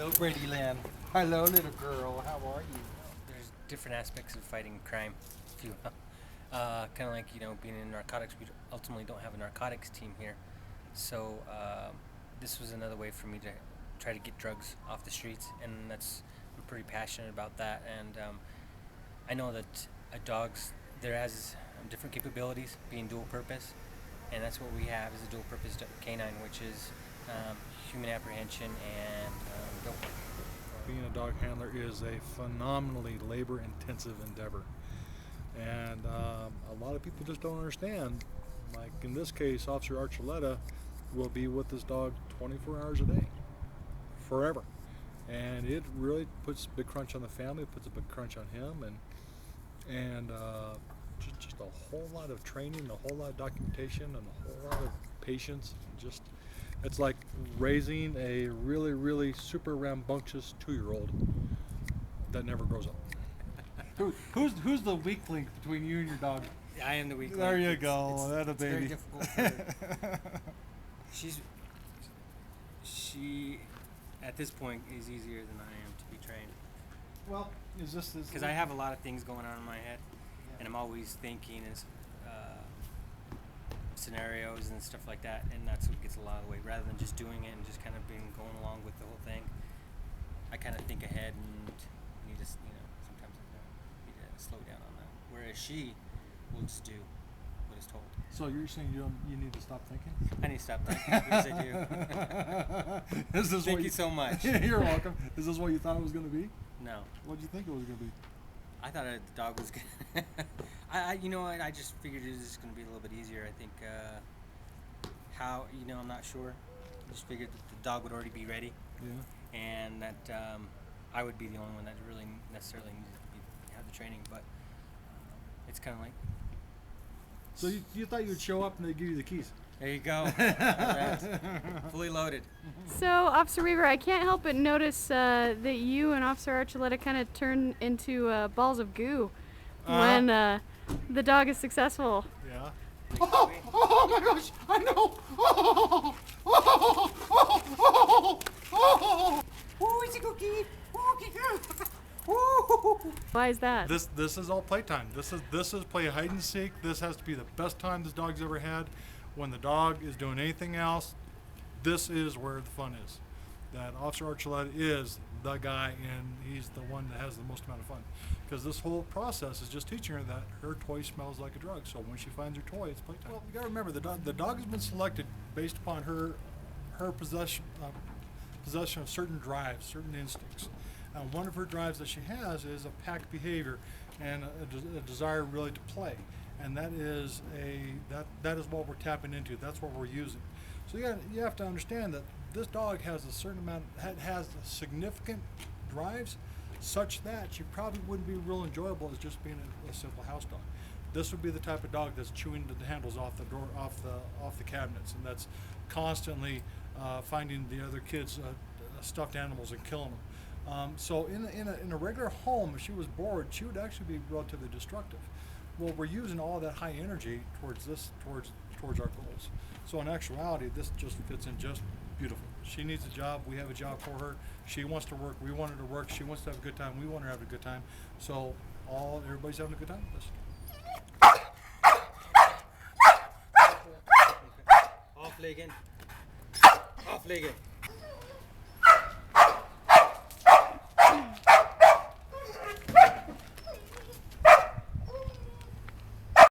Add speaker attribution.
Speaker 1: Hello, Brady Land. Hello, little girl. How are you?
Speaker 2: There's different aspects of fighting crime, if you will. Kind of like, being in narcotics, we ultimately don't have a narcotics team here. So this was another way for me to try to get drugs off the streets, and I'm pretty passionate about that. And I know that there has different capabilities, being dual purpose, and that's what we have is a dual purpose canine, which is human apprehension and dope.
Speaker 3: Being a dog handler is a phenomenally labor-intensive endeavor, and a lot of people just don't understand. Like in this case, Officer Archuleta will be with this dog 24 hours a day, forever, and it really puts a big crunch on the family. It puts a big crunch on him, and just a whole lot of training, a whole lot of documentation, and a whole lot of patience. And it's like raising a really, really super rambunctious 2-year-old that never grows up.
Speaker 1: Who's the weak link between you and your dog?
Speaker 2: I am the weak
Speaker 1: There
Speaker 2: link.
Speaker 1: you go. That a
Speaker 2: It's very
Speaker 1: baby.
Speaker 2: difficult for her. She at this point is easier than I am to be trained,
Speaker 1: Well, is this
Speaker 2: because I have a lot of things going on in my head, and I'm always thinking scenarios and stuff like that, and that's what gets a lot of the way. Rather than just doing it and just kind of going along with the whole thing, I kind of think ahead and need to, sometimes I need to slow down on that. Whereas she will just do what is told.
Speaker 1: So you're saying you need to stop thinking?
Speaker 2: I need to stop thinking because I do. Thank you so much.
Speaker 1: You're welcome. Is this what you thought it was going to be?
Speaker 2: No.
Speaker 1: What did you think it was going to be?
Speaker 2: I thought the dog was gonna. I just figured it was just gonna be a little bit easier. I think I'm not sure. I just figured that the dog would already be ready,
Speaker 1: Yeah.
Speaker 2: and that I would be the only one that really necessarily needed to have the training. But it's kind of like.
Speaker 1: So you thought you would show up and they'd give you the keys?
Speaker 2: There you go. Right. Fully loaded.
Speaker 4: So, Officer Weaver, I can't help but notice that you and Officer Archuleta kind of turn into balls of goo when the dog is successful.
Speaker 1: Yeah. Oh my gosh! I know! Oh, it's a cookie!
Speaker 4: Why is that?
Speaker 3: This is all playtime. This is play hide and seek. This has to be the best time this dog's ever had. When the dog is doing anything else, this is where the fun is. That Officer Archuleta is the guy, and he's the one that has the most amount of fun. Because this whole process is just teaching her that her toy smells like a drug. So when she finds her toy, it's playtime. Well, you got to remember the dog has been selected based upon her possession of certain drives, certain instincts. And one of her drives that she has is a pack behavior and a desire really to play. And that is what we're tapping into. That's what we're using. So you have to understand that this dog has a certain amount, has significant drives, such that she probably wouldn't be real enjoyable as just being a simple house dog. This would be the type of dog that's chewing the handles off the door, off the cabinets, and that's constantly finding the other kids' stuffed animals and killing them. So in a regular home, if she was bored, she would actually be relatively destructive. Well, we're using all that high energy towards our goals. So in actuality, this just fits in just beautiful. She needs a job. We have a job for her. She wants to work. We want her to work. She wants to have a good time. We want her to have a good time. So everybody's having a good time with this.
Speaker 2: Auflegen. Auflegen.